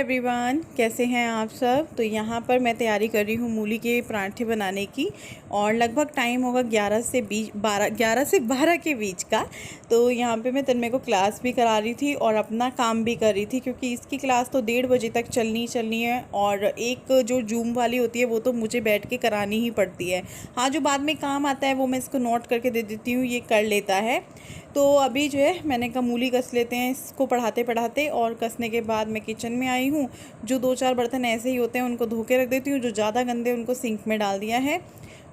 Everyone, कैसे हैं आप सब। तो यहाँ पर मैं तैयारी कर रही हूँ मूली के पराठे बनाने की। और लगभग टाइम होगा 11 से 12 के बीच का। तो यहाँ पे मैं तन्मय को क्लास भी करा रही थी और अपना काम भी कर रही थी, क्योंकि इसकी क्लास तो 1:30 बजे तक चलनी है। और एक जो जूम वाली होती है वो तो मुझे बैठ के करानी ही पड़ती है। हाँ, जो बाद में काम आता है वो मैं इसको नोट करके दे देती हूँ, ये कर लेता है। तो अभी जो है मैंने कहा मूली कस लेते हैं इसको पढ़ाते पढ़ाते। और कसने के बाद मैं किचन में आई हूँ। जो 2-4 बर्तन ऐसे ही होते हैं उनको धो के रख देती हूँ, जो ज़्यादा गंदे उनको सिंक में डाल दिया है।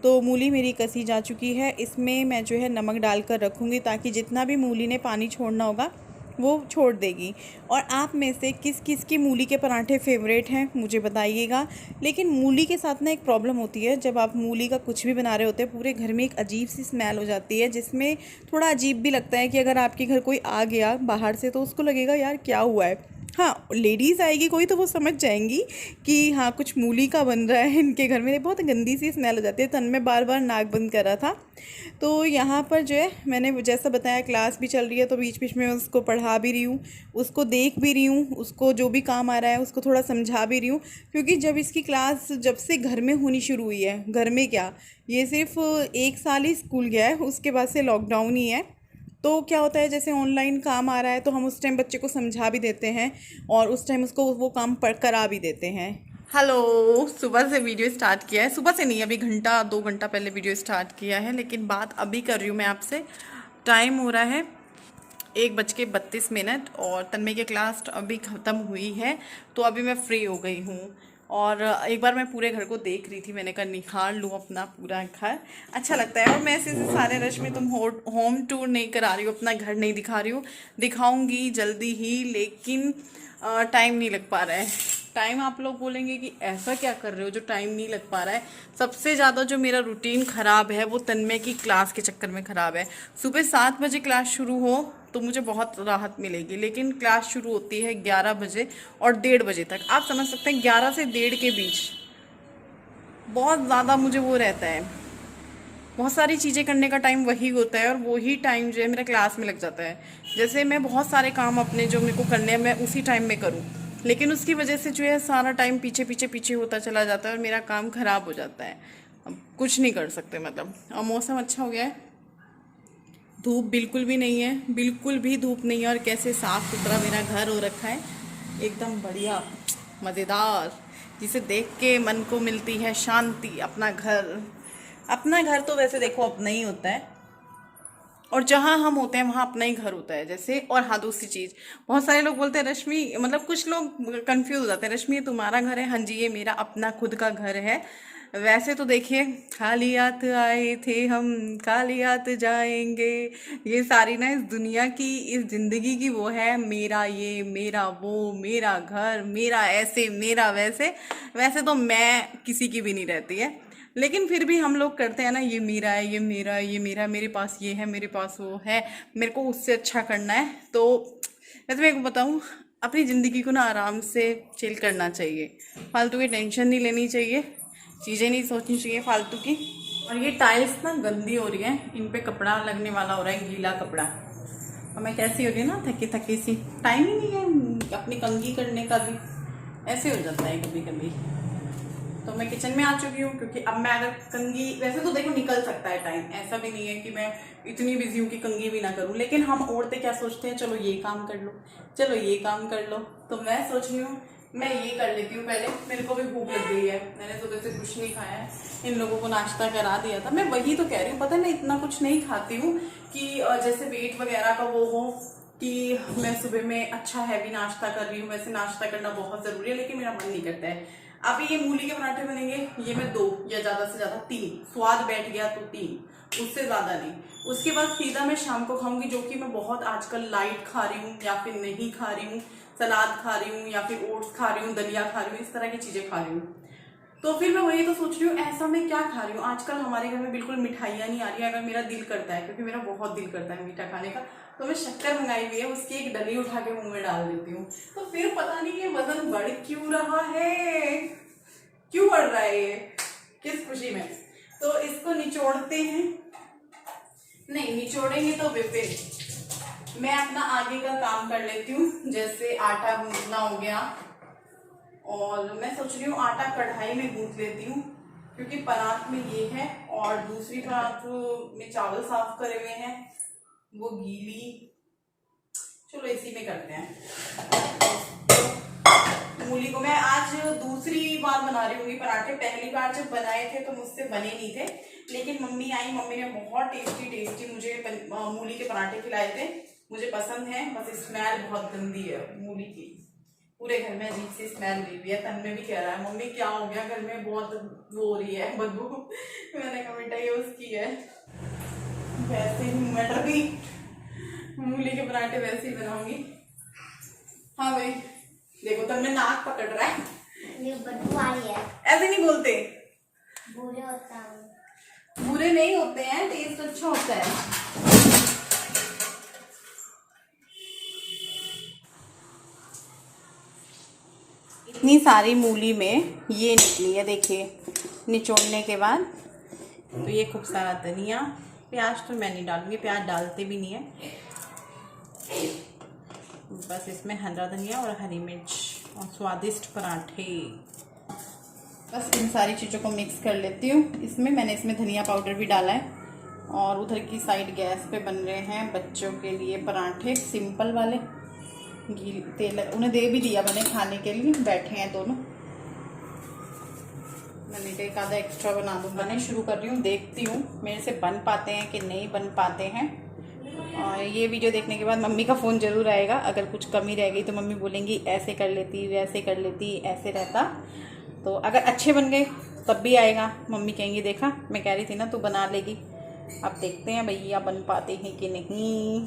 तो मूली मेरी कसी जा चुकी है। इसमें मैं जो है नमक डालकर रखूँगी, ताकि जितना भी मूली ने पानी छोड़ना होगा वो छोड़ देगी। और आप में से किस किस की मूली के पराठे फेवरेट हैं मुझे बताइएगा। लेकिन मूली के साथ ना एक प्रॉब्लम होती है, जब आप मूली का कुछ भी बना रहे होते हैं पूरे घर में एक अजीब सी स्मेल हो जाती है, जिसमें थोड़ा अजीब भी लगता है कि अगर आपके घर कोई आ गया बाहर से तो उसको लगेगा यार क्या हुआ है। हाँ, लेडीज़ आएगी कोई तो वो समझ जाएंगी कि हाँ कुछ मूली का बन रहा है इनके घर में। बहुत गंदी सी स्मेल हो जाती है। तन में बार बार नाक बंद कर रहा था। तो यहाँ पर जो है मैंने जैसा बताया क्लास भी चल रही है, तो बीच बीच में उसको पढ़ा भी रही हूँ, उसको देख भी रही हूँ, उसको जो भी काम आ रहा है उसको थोड़ा समझा भी रही हूँ। क्योंकि जब इसकी क्लास जब से घर में होनी शुरू हुई है, घर में क्या, ये सिर्फ 1 साल ही स्कूल गया है, उसके बाद से लॉकडाउन ही है। तो क्या होता है, जैसे ऑनलाइन काम आ रहा है तो हम उस टाइम बच्चे को समझा भी देते हैं और उस टाइम उसको वो काम पढ़ करा भी देते हैं। हेलो, सुबह से वीडियो स्टार्ट किया है। सुबह से नहीं, अभी घंटा 2 घंटा पहले वीडियो स्टार्ट किया है, लेकिन बात अभी कर रही हूँ मैं आपसे। टाइम हो रहा है 1:32 और तन्मय की क्लास अभी ख़त्म हुई है। तो अभी मैं फ्री हो गई हूँ। और एक बार मैं पूरे घर को देख रही थी, मैंने कहा निखार लूँ अपना पूरा घर, अच्छा लगता है। और मैं ऐसे सारे रश में तुम होम टूर नहीं करा रही हूँ, अपना घर नहीं दिखा रही हूँ, दिखाऊंगी जल्दी ही, लेकिन टाइम नहीं लग पा रहा है। टाइम आप लोग बोलेंगे कि ऐसा क्या कर रहे हो जो टाइम नहीं लग पा रहा है। सबसे ज़्यादा जो मेरा रूटीन ख़राब है वो तन्मय की क्लास के चक्कर में ख़राब है। सुबह 7 बजे क्लास शुरू हो तो मुझे बहुत राहत मिलेगी, लेकिन क्लास शुरू होती है 11 बजे और 1:30 बजे तक। आप समझ सकते हैं 11 से 1:30 के बीच बहुत ज़्यादा मुझे वो रहता है, बहुत सारी चीज़ें करने का टाइम वही होता है, और वही टाइम जो है मेरा क्लास में लग जाता है। जैसे मैं बहुत सारे काम अपने जो मेरे को करने हैं मैं उसी टाइम में करूँ, लेकिन उसकी वजह से जो है सारा टाइम पीछे पीछे पीछे होता चला जाता है और मेरा काम ख़राब हो जाता है। अब कुछ नहीं कर सकते मतलब। और मौसम अच्छा हो गया है, धूप बिल्कुल भी नहीं है, बिल्कुल भी धूप नहीं है। और कैसे साफ़ सुथरा मेरा घर हो रखा है, एकदम बढ़िया मज़ेदार, जिसे देख के मन को मिलती है शांति। अपना घर तो वैसे देखो अपना ही होता है, और जहाँ हम होते हैं वहाँ अपना ही घर होता है जैसे। और हाँ, दूसरी चीज़, बहुत सारे लोग बोलते हैं रश्मि, मतलब कुछ लोग कंफ्यूज हो जाते हैं, रश्मि ये तुम्हारा घर है। हाँ जी, ये मेरा अपना खुद का घर है। वैसे तो देखिए, खाली हाथ आए थे हम, खाली हाथ जाएंगे, ये सारी ना इस दुनिया की, इस जिंदगी की वो है, मेरा ये, मेरा वो, मेरा घर, मेरा ऐसे, मेरा वैसे। वैसे तो मैं किसी की भी नहीं रहती है, लेकिन फिर भी हम लोग करते हैं ना, ये मेरा है, ये मेरा है, ये मेरा, मेरे पास ये है, मेरे पास वो है, मेरे को उससे अच्छा करना है। तो मैं तुम्हें एक बताऊँ, अपनी ज़िंदगी को ना आराम से चिल करना चाहिए, फालतू की टेंशन नहीं लेनी चाहिए, चीज़ें नहीं सोचनी चाहिए फालतू की। और ये टाइल्स ना गंदी हो रही है, इन पे कपड़ा लगने वाला हो रहा है, गीला कपड़ा। और मैं कैसी हो रही है ना, थकी थकी सी, टाइम ही नहीं है अपनी कंघी करने का भी, ऐसे हो जाता है कभी कभी। तो मैं किचन में आ चुकी हूँ, क्योंकि अब मैं अगर कंघी, वैसे तो देखो निकल सकता है टाइम, ऐसा भी नहीं है कि मैं इतनी बिजी हूँ कि कंघी भी ना करूँ, लेकिन हम औरतें क्या सोचते हैं, चलो ये काम कर लो, चलो ये काम कर लो। तो मैं सोच रही हूँ मैं ये कर लेती हूँ पहले, मेरे को भी भूख लग गई है, मैंने सुबह से कुछ नहीं खाया है, इन लोगों को नाश्ता करा दिया था। मैं वही तो कह रही हूँ, पता है मैं इतना कुछ नहीं खाती हूँ कि जैसे वेट वगैरह का वो हो कि मैं सुबह में अच्छा हैवी नाश्ता कर रही हूँ। वैसे नाश्ता करना बहुत जरूरी है, लेकिन मेरा मन नहीं करता है। अभी ये मूली के पराठे बनेंगे, ये मैं 2 या ज्यादा से ज्यादा 3, स्वाद बैठ गया तो 3, उससे ज्यादा नहीं। उसके बाद सीधा मैं शाम को खाऊंगी, जो कि मैं बहुत आजकल लाइट खा रही हूँ या फिर नहीं खा रही हूँ, सलाद खा रही हूँ या फिर ओट्स खा रही हूँ, दलिया खा रही हूँ, इस तरह की चीजें खा रही हूँ। तो फिर मैं वही तो सोच रही हूँ, ऐसा मैं क्या खा रही हूँ। आजकल हमारे घर में बिल्कुल मिठाइयाँ नहीं आ रही है। अगर मेरा दिल करता है, क्योंकि मेरा बहुत दिल करता है मीठा खाने का, तो मैं शक्कर मंगाई हुई है, उसकी एक डली उठा के मुंह में डाल देती हूँ। तो फिर पता नहीं ये वजन बढ़ क्यों रहा है, क्यों बढ़ रहा है ये, किस खुशी में। तो इसको निचोड़ते हैं, नहीं निचोड़ेंगे तो फिर मैं अपना आगे का काम कर लेती हूँ। जैसे आटा गूंदना हो गया, और मैं सोच रही हूँ आटा कढ़ाई में गूंथ लेती हूँ, क्योंकि परात में ये है और दूसरी परात में चावल साफ करे हुए हैं वो गीली। चलो इसी में करते हैं। मूली को मैं आज दूसरी बार बना रही हूँ पराठे। पहली बार जब बनाए थे तो मुझसे बने नहीं थे, लेकिन मम्मी आई, मम्मी ने बहुत टेस्टी मुझे मूली के पराठे खिलाए थे। मुझे पसंद है, बस स्मेल बहुत गंदी है मूली की। पूरे घर में अजीब सी स्मेल हुई हुई है। तन में भी कह रहा है मम्मी क्या हो गया, घर में बहुत वो हो रही है बदबू। मैंने कहा बेटा ये उसकी है। वैसे ही मटर भी मूली के पराठे वैसे ही बनाऊंगी। हाँ भाई देखो तन में नाक पकड़ रहा है, ये बदबू आ रही है। ऐसे नहीं बोलते, बुरे होता है। बुरे नहीं होते हैं, टेस्ट अच्छा होता है। इतनी सारी मूली में ये निकली है, देखिए निचोड़ने के बाद। तो ये खूब सारा धनिया, प्याज तो मैं नहीं डालूंगी, प्याज डालते भी नहीं है। बस इसमें हरा धनिया और हरी मिर्च और स्वादिष्ट पराठे। बस इन सारी चीज़ों को मिक्स कर लेती हूँ। इसमें धनिया पाउडर भी डाला है। और उधर की साइड गैस पे बन रहे हैं बच्चों के लिए पराठे, सिंपल वाले। घी तेल उन्हें दे भी दिया मैंने खाने के लिए, बैठे हैं दोनों। मैंने कहा एक आधा एक्स्ट्रा बना दूँ। बनाने शुरू कर रही हूँ, देखती हूँ मेरे से बन पाते हैं कि नहीं बन पाते हैं। और ये वीडियो देखने के बाद मम्मी का फ़ोन ज़रूर आएगा। अगर कुछ कमी रह गई तो मम्मी बोलेंगी ऐसे कर लेती, वैसे कर लेती, ऐसे रहता। तो अगर अच्छे बन गए तब भी आएगा, मम्मी कहेंगी देखा मैं कह रही थी ना तू बना लेगी। अब देखते हैं भैया बन पाते हैं कि नहीं।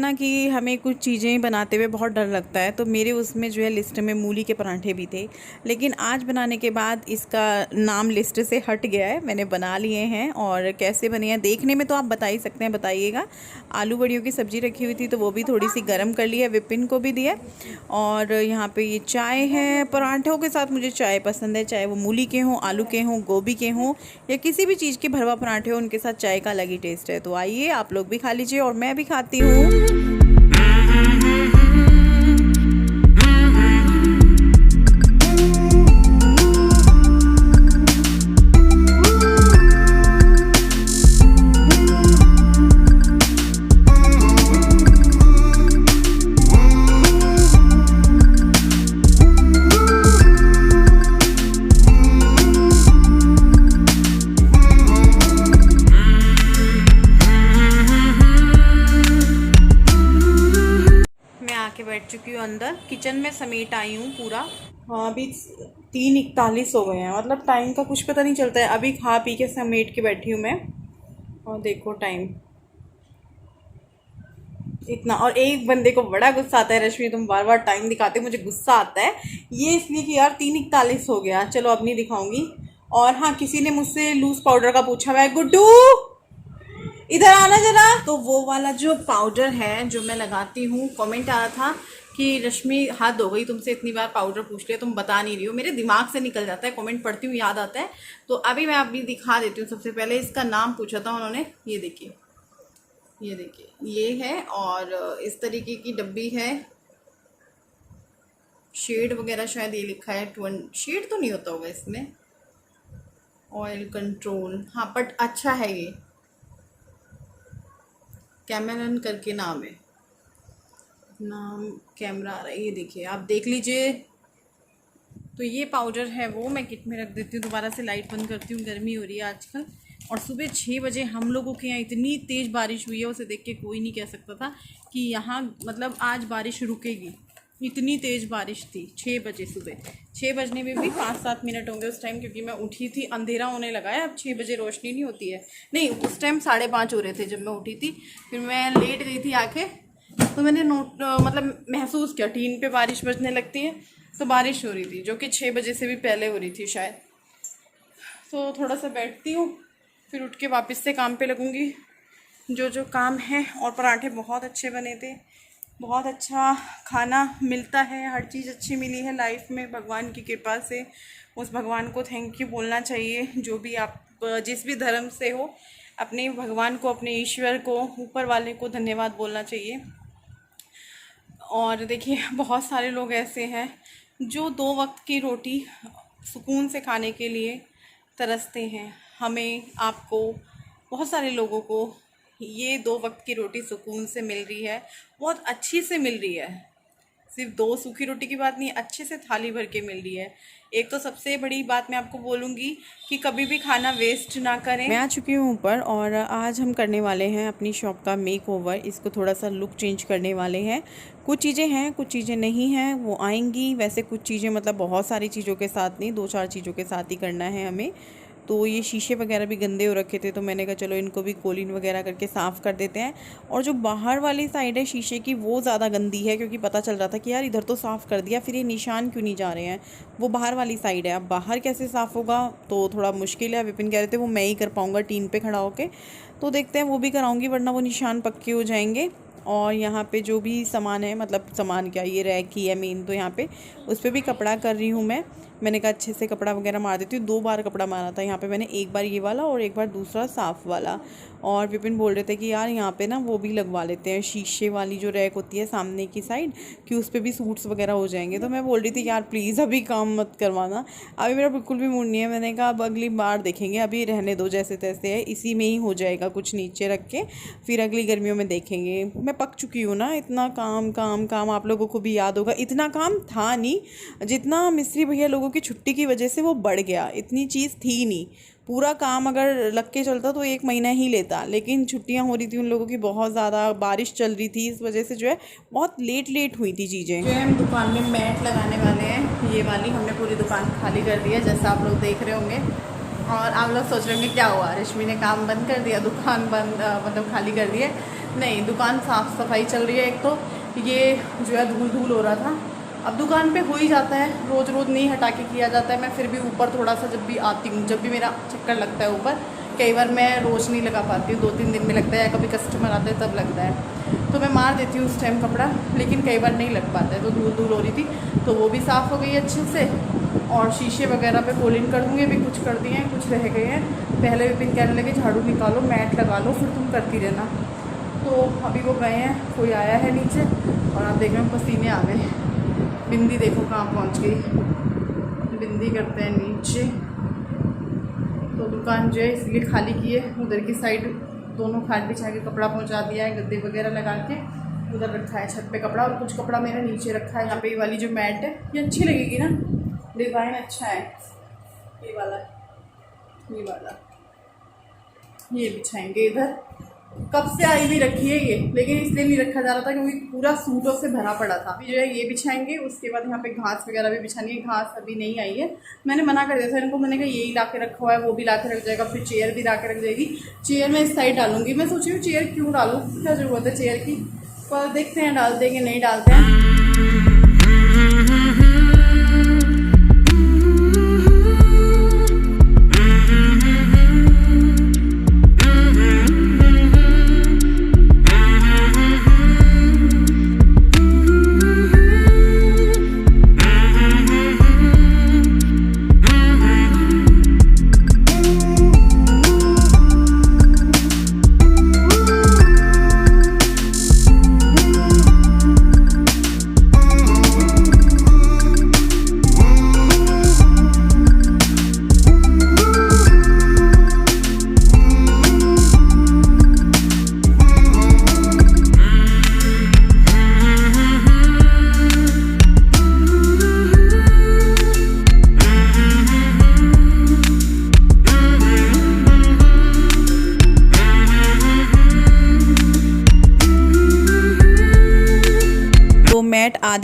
कि हमें कुछ चीज़ें बनाते हुए बहुत डर लगता है, तो मेरे उसमें जो है लिस्ट में मूली के पराठे भी थे। लेकिन आज बनाने के बाद इसका नाम लिस्ट से हट गया है, मैंने बना लिए हैं। और कैसे बने हैं देखने में तो आप बता ही सकते हैं, बताइएगा। आलू बड़ियों की सब्ज़ी रखी हुई थी तो वो भी थोड़ी सी गर्म कर ली है, विपिन को भी दिया। और यहाँ पे ये चाय है। पराठों के साथ मुझे चाय पसंद है, चाहे वो मूली के हों, आलू के हों, गोभी के हों, या किसी भी चीज़ के भरवा पराठे हो, उनके साथ चाय का अलग ही टेस्ट है। तो आइए आप लोग भी खा लीजिए और मैं भी खाती हूँ। बैठ चुकी हूँ अंदर, किचन में समेट आई हूँ पूरा। हाँ अभी 3:41 हो गए हैं, मतलब टाइम का कुछ पता नहीं चलता है। अभी खा पी के समेट के बैठी हूँ मैं। और देखो टाइम इतना। और एक बंदे को बड़ा गुस्सा आता है, रश्मि तुम बार बार टाइम दिखाते, मुझे गुस्सा आता है ये इसलिए कि यार 3:41 हो गया। चलो अब नहीं दिखाऊंगी। और हाँ किसी ने मुझसे लूज पाउडर का पूछा हुआ है, गुड्डू इधर आना जरा। तो वो वाला जो पाउडर है जो मैं लगाती हूँ, कमेंट आ रहा था कि रश्मि हद हो गई तुमसे, इतनी बार पाउडर पूछ लिया तुम बता नहीं रही हो। मेरे दिमाग से निकल जाता है, कमेंट पढ़ती हूँ याद आता है। तो अभी मैं अभी दिखा देती हूँ। सबसे पहले इसका नाम पूछा था उन्होंने, ये देखिए, ये देखिए ये है। और इस तरीके की डब्बी है, शेड वगैरह शायद ये लिखा है, शेड तो नहीं होता होगा इसमें, ऑयल कंट्रोल, हाँ बट अच्छा है ये, कैमरन करके नाम है, नाम कैमरा आ रहा है, ये देखिए आप देख लीजिए। तो ये पाउडर है वो, मैं किट में रख देती हूँ। दोबारा से लाइट बंद करती हूँ, गर्मी हो रही है आजकल। और सुबह 6 बजे हम लोगों के यहाँ इतनी तेज़ बारिश हुई है, उसे देख के कोई नहीं कह सकता था कि यहाँ मतलब आज बारिश रुकेगी। इतनी तेज़ बारिश थी 6 बजे सुबह। 6 बजने में भी 5-7 मिनट होंगे उस टाइम, क्योंकि मैं उठी थी, अंधेरा होने लगा है। अब 6 बजे रोशनी नहीं होती है, नहीं उस टाइम 5:30 हो रहे थे जब मैं उठी थी। फिर मैं लेट गई थी आके, तो मैंने मतलब महसूस किया टीन पे बारिश बजने लगती है, तो बारिश हो रही थी जो कि 6 बजे से भी पहले हो रही थी शायद। तो थोड़ा सा बैठती हूँ, फिर उठ के वापस से काम पे लगूँगी जो काम है। और पराठे बहुत अच्छे बने थे, बहुत अच्छा खाना मिलता है, हर चीज़ अच्छी मिली है लाइफ में भगवान की कृपा से। उस भगवान को थैंक यू बोलना चाहिए। जो भी आप जिस भी धर्म से हो, अपने भगवान को, अपने ईश्वर को, ऊपर वाले को धन्यवाद बोलना चाहिए। और देखिए बहुत सारे लोग ऐसे हैं जो 2 वक्त की रोटी सुकून से खाने के लिए तरसते हैं। हमें, आपको, बहुत सारे लोगों को ये 2 वक्त की रोटी सुकून से मिल रही है, बहुत अच्छी से मिल रही है। सिर्फ 2 सूखी रोटी की बात नहीं, अच्छे से थाली भर के मिल रही है। एक तो सबसे बड़ी बात मैं आपको बोलूँगी कि कभी भी खाना वेस्ट ना करें। मैं आ चुकी हूँ ऊपर और आज हम करने वाले हैं अपनी शॉप का मेक ओवर। इसको थोड़ा सा लुक चेंज करने वाले हैं। कुछ चीज़ें हैं, कुछ चीज़ें नहीं हैं, वो आएंगी। वैसे कुछ चीज़ें, मतलब बहुत सारी चीज़ों के साथ नहीं, 2-4 चीज़ों के साथ ही करना है हमें। तो ये शीशे वगैरह भी गंदे हो रखे थे, तो मैंने कहा चलो इनको भी कोलिन वगैरह करके साफ़ कर देते हैं। और जो बाहर वाली साइड है शीशे की, वो ज़्यादा गंदी है, क्योंकि पता चल रहा था कि यार इधर तो साफ़ कर दिया, फिर ये निशान क्यों नहीं जा रहे हैं। वो बाहर वाली साइड है, अब बाहर कैसे साफ़ होगा तो थोड़ा मुश्किल है। विपिन कह रहे थे वो मैं ही कर पाऊँगा टीन पर खड़ा होकर, तो देखते हैं वो भी कराऊँगी, वरना वो निशान पक्के हो जाएंगे। और यहाँ पे जो भी सामान है, मतलब सामान क्या, ये रैक ही है मेन, तो यहाँ पे उस पर भी कपड़ा कर रही हूँ मैं। मैंने कहा अच्छे से कपड़ा वगैरह मार देती हूँ। 2 बार कपड़ा मारा था यहाँ पे मैंने, एक बार ये वाला और एक बार दूसरा साफ़ वाला। और विपिन बोल रहे थे कि यार यहाँ पे ना वो भी लगवा लेते हैं, शीशे वाली जो रैक होती है सामने की साइड, कि उस पर भी सूट्स वगैरह हो जाएंगे। तो मैं बोल रही थी यार प्लीज़ अभी काम मत करवाना, अभी मेरा बिल्कुल भी मूड नहीं है। मैंने कहा अब अगली बार देखेंगे, अभी रहने दो जैसे तैसे है, इसी में ही हो जाएगा कुछ नीचे रख के, फिर अगली गर्मियों में देखेंगे। मैं पक चुकी हूँ ना, इतना काम काम काम, आप लोगों को भी याद होगा इतना काम था नहीं, जितना मिस्त्री भैया लोगों की छुट्टी की वजह से वो बढ़ गया। इतनी चीज़ थी नहीं, पूरा काम अगर लग के चलता तो 1 महीना ही लेता, लेकिन छुट्टियां हो रही थी उन लोगों की बहुत ज़्यादा, बारिश चल रही थी, इस वजह से जो है बहुत लेट हुई थी चीज़ें। जो है हम दुकान में मैट लगाने वाले हैं, ये वाली हमने पूरी दुकान खाली कर दी है जैसा आप लोग देख रहे होंगे। और आप लोग सोच रहे होंगे क्या हुआ, रश्मि ने काम बंद कर दिया, दुकान बंद मतलब खाली कर दी है। नहीं, दुकान साफ़ सफाई चल रही है। एक तो ये जो है धूल हो रहा था, अब दुकान पे हो ही जाता है, रोज़ नहीं हटा के किया जाता है। मैं फिर भी ऊपर थोड़ा सा जब भी आती हूँ, जब भी मेरा चक्कर लगता है ऊपर, कई बार मैं रोज़ नहीं लगा पाती हूँ, 2-3 दिन में लगता है, कभी कस्टमर आता है तब लगता है, तो मैं मार देती हूँ उस टाइम कपड़ा, लेकिन कई बार नहीं लग पाता है। तो धूल हो रही थी, तो वो भी साफ़ हो गई अच्छे से। और शीशे वगैरह पे कोलिन कर दूँगी, अभी कुछ कर दिए हैं, कुछ रह गए हैं। पहले विपिन कहने लगे झाड़ू निकालो, मैट लगा लो, फिर तुम करती रहना। तो अभी वो गए हैं, कोई आया है नीचे, और आप देख रहे हो पसीने आ गए। बिंदी देखो कहाँ पहुँच गई, बिंदी करते हैं नीचे। तो दुकान जो है इसलिए खाली की है, उधर की साइड दोनों खाट बिछा के कपड़ा पहुँचा दिया है, गद्दे वगैरह लगा के उधर रखा है छत पे कपड़ा, और कुछ कपड़ा मेरा नीचे रखा है। यहाँ पे ये वाली जो मैट है ये अच्छी लगेगी ना, डिज़ाइन अच्छा है, ये वाला ये बिछाएंगे इधर। कब से आई भी रखी है ये, लेकिन इसलिए नहीं रखा जा रहा था क्योंकि पूरा सूटों से भरा पड़ा था। अभी जो है ये बिछाएंगे, उसके बाद यहाँ पे घास वगैरह भी बिछानी है। घास अभी नहीं आई है, मैंने मना कर दिया था इनको, मैंने कहा यही ला के रखा हुआ है, वो भी ला के रख जाएगा, फिर चेयर भी ला के रख जाएगी। चेयर मैं इस साइड डालूंगी, मैं सोच रही हूँ चेयर क्यों डालूँ, क्या ज़रूरत है चेयर की, पर देखते हैं डालते हैं कि नहीं डालते हैं।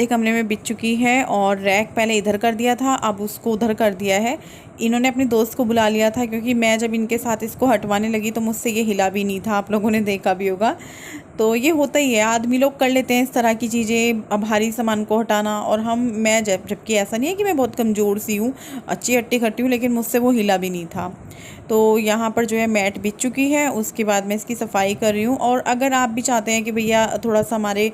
आधे कमरे में बिछ चुकी है और रैक पहले इधर कर दिया था, अब उसको उधर कर दिया है। इन्होंने अपने दोस्त को बुला लिया था क्योंकि मैं जब इनके साथ इसको हटवाने लगी तो मुझसे ये हिला भी नहीं था, आप लोगों ने देखा भी होगा। तो ये होता ही है, आदमी लोग कर लेते हैं इस तरह की चीज़ें, भारी सामान को हटाना। और मैं जबकि ऐसा नहीं है कि मैं बहुत कमज़ोर सी हूँ, अच्छी हट्टी खट्टी हूँ, लेकिन मुझसे वो हिला भी नहीं था। तो यहाँ पर जो है मैट बिछ चुकी है, उसके बाद मैं इसकी सफाई कर रही हूँ। और अगर आप भी चाहते हैं कि भैया थोड़ा सा हमारे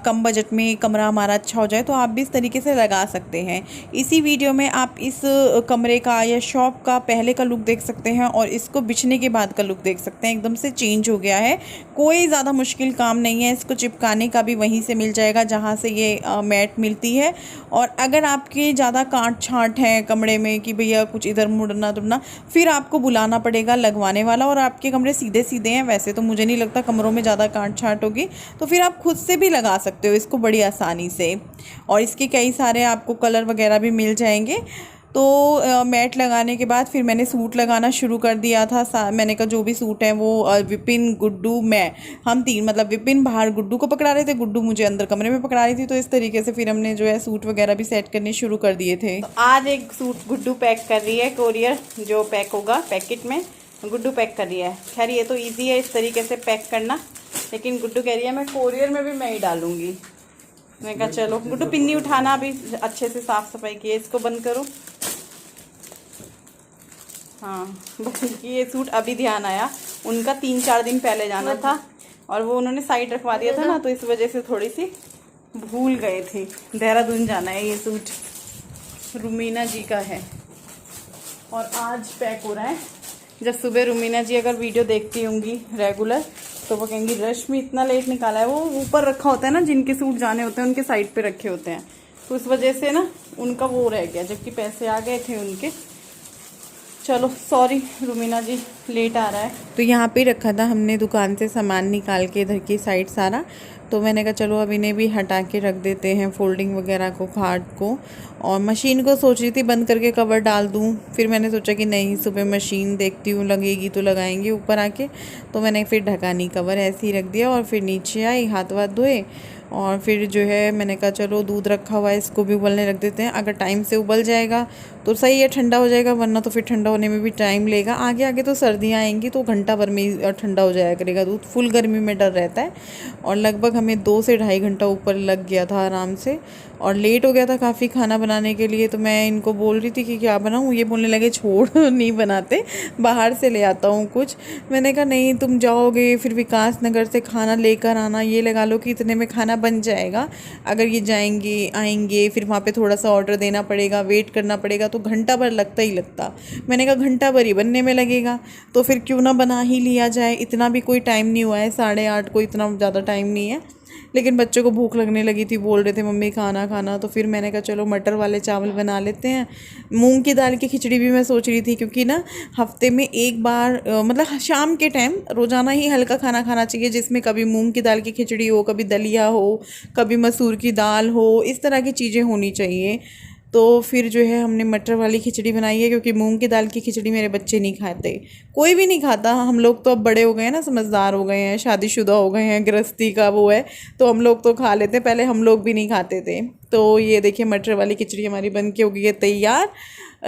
कम बजट में कमरा हमारा अच्छा हो जाए, तो आप भी इस तरीके से लगा सकते हैं। इसी वीडियो में आप इस कमरे का या शॉप का पहले का लुक देख सकते हैं और इसको बिछने के बाद का लुक देख सकते हैं। एकदम से चेंज हो गया है, कोई ज़्यादा मुश्किल काम नहीं है। इसको चिपकाने का भी वहीं से मिल जाएगा जहाँ से ये मैट मिलती है। और अगर आपके ज़्यादा काट छाँट है कमरे में कि भैया कुछ इधर मुड़ना तुड़ना, फिर आपको बुलाना पड़ेगा लगवाने वाला। और आपके कमरे सीधे सीधे हैं, वैसे तो मुझे नहीं लगता कमरों में ज़्यादा काट छाँट होगी, तो फिर आप खुद से भी लगा सकते हो इसको बड़ी आसानी से। और इसके कई सारे आपको कलर वगैरह भी मिल जाएंगे। तो मैट लगाने के बाद फिर मैंने सूट लगाना शुरू कर दिया था। मैंने कहा जो भी सूट है वो विपिन, गुड्डू, हम तीन, मतलब विपिन बाहर गुड्डू को पकड़ा रहे थे, गुड्डू मुझे अंदर कमरे में पकड़ा रही थी। तो इस तरीके से फिर हमने जो है सूट वगैरह भी सेट करने शुरू कर दिए थे। तो आज एक सूट गुड्डू पैक कर रही है, कोरियर जो पैक होगा पैकेट में गुड्डू पैक कर रही है। खैर ये तो ईजी है इस तरीके से पैक करना, लेकिन गुड्डू कह रही है मैं कोरियर में भी मैं ही डालूंगी। मैं कहा चलो गुड्डू पिन्नी उठाना, अभी अच्छे से साफ सफाई की है, इसको बंद करो। हाँ बल्कि ये सूट अभी ध्यान आया, उनका 3-4 दिन पहले जाना था और वो उन्होंने साइड रखवा दिया था ना, तो इस वजह से थोड़ी सी भूल गए थे। देहरादून जाना है, ये सूट रुमीना जी का है और आज पैक हो रहा है। जब सुबह रुमीना जी अगर वीडियो देखती होंगी रेगुलर, तो वो कहेंगी रश्मि इतना लेट निकाला है। वो ऊपर रखा होता है ना, जिनके सूट जाने होते हैं उनके साइड पे रखे होते हैं, तो उस वजह से ना उनका वो रह गया, जबकि पैसे आ गए थे उनके। चलो सॉरी रुमीना जी, लेट आ रहा है। तो यहाँ पे रखा था हमने दुकान से सामान निकाल के इधर की साइड सारा, तो मैंने कहा चलो अब इन्हें भी हटा के रख देते हैं, फोल्डिंग वगैरह को, खाट को। और मशीन को सोच रही थी बंद करके कवर डाल दूँ, फिर मैंने सोचा कि नहीं, सुबह मशीन देखती हूँ लगेगी तो लगाएंगे ऊपर आके। तो मैंने फिर ढका नहीं, कवर ऐसे ही रख दिया और फिर नीचे आई, हाथ वाथ धोए। और फिर जो है मैंने कहा चलो दूध रखा हुआ है, इसको भी उबलने रख देते हैं। अगर टाइम से उबल जाएगा तो सही है, ठंडा हो जाएगा, वरना तो फिर ठंडा होने में भी टाइम लेगा। आगे आगे तो सर्दियाँ आएंगी तो घंटा भर में ही ठंडा हो जाया करेगा दूध, फुल गर्मी में डर रहता है। और लगभग हमें 2 से ढाई घंटा ऊपर लग गया था आराम से, और लेट हो गया था काफ़ी खाना बनाने के लिए। तो मैं इनको बोल रही थी कि क्या बनाऊँ, ये बोलने लगे छोड़ नहीं बनाते, बाहर से ले आता हूँ कुछ। मैंने कहा नहीं, तुम जाओगे फिर विकास नगर से खाना लेकर आना, ये लगा लो कि इतने में खाना बन जाएगा। अगर ये जाएंगे आएंगे फिर वहाँ पे थोड़ा सा ऑर्डर देना पड़ेगा, वेट करना पड़ेगा, तो घंटा भर लगता ही लगता। मैंने कहा घंटा भर ही बनने में लगेगा, तो फिर क्यों ना बना ही लिया जाए। इतना भी कोई टाइम नहीं हुआ है, 8:30 को, इतना ज़्यादा टाइम नहीं है। लेकिन बच्चों को भूख लगने लगी थी, बोल रहे थे मम्मी खाना खाना, तो फिर मैंने कहा चलो मटर वाले चावल बना लेते हैं। मूंग की दाल की खिचड़ी भी मैं सोच रही थी, क्योंकि ना हफ्ते में एक बार मतलब शाम के टाइम रोज़ाना ही हल्का खाना खाना चाहिए, जिसमें कभी मूंग की दाल की खिचड़ी हो, कभी दलिया हो, कभी मसूर की दाल हो, इस तरह की चीज़ें होनी चाहिए। तो फिर जो है हमने मटर वाली खिचड़ी बनाई है, क्योंकि मूंग की दाल की खिचड़ी मेरे बच्चे नहीं खाते, कोई भी नहीं खाता। हम लोग तो अब बड़े हो गए हैं ना, समझदार हो गए हैं, शादीशुदा हो गए हैं, गृहस्थी का वो है, तो हम लोग तो खा लेते हैं, पहले हम लोग भी नहीं खाते थे। तो ये देखिए मटर वाली खिचड़ी हमारी बन के हो गई है तैयार,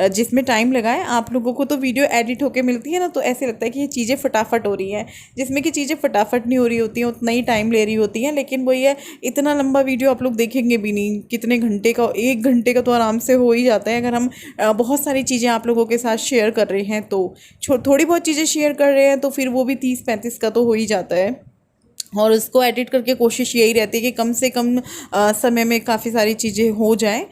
जिसमें टाइम लगा है। आप लोगों को तो वीडियो एडिट होके मिलती है ना, तो ऐसे लगता है कि ये चीज़ें फटाफट हो रही हैं, जिसमें कि चीज़ें फटाफट नहीं हो रही होती हैं, उतना ही टाइम ले रही होती हैं। लेकिन वही है, इतना लंबा वीडियो आप लोग देखेंगे भी नहीं, कितने घंटे का, 1 घंटे का तो आराम से हो ही जाता है। अगर हम बहुत सारी चीज़ें आप लोगों के साथ शेयर कर रहे हैं, तो थोड़ी बहुत चीज़ें शेयर कर रहे हैं, तो फिर वो भी 30-35 का तो हो ही जाता है। और उसको एडिट करके कोशिश यही रहती है कि कम से कम समय में काफ़ी सारी चीज़ें हो जाएं।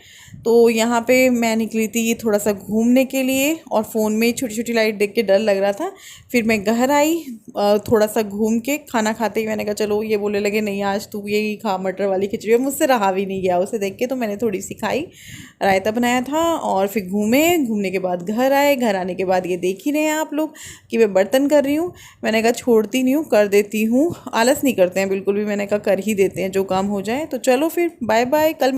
तो यहाँ पे मैं निकली थी थोड़ा सा घूमने के लिए, और फ़ोन में छोटी छोटी लाइट देख के डर लग रहा था। फिर मैं घर आई, थोड़ा सा घूम के खाना खाते ही मैंने कहा चलो, ये बोलने लगे नहीं आज तू यही खा मटर वाली खिचड़ी, मुझसे रहा भी नहीं गया उसे देख के, तो मैंने थोड़ी सी खाई, रायता बनाया था। और फिर घूमने के बाद घर आए, घर आने के बाद ये देख ही रहे हैं आप लोग कि मैं बर्तन कर रही हूँ। मैंने कहा छोड़ती नहीं हूँ, कर देती हूँ, आलस नहीं करते हैं बिल्कुल भी, मैंने कहा कर ही देते हैं जो काम हो जाए। तो चलो फिर बाय बाय, कल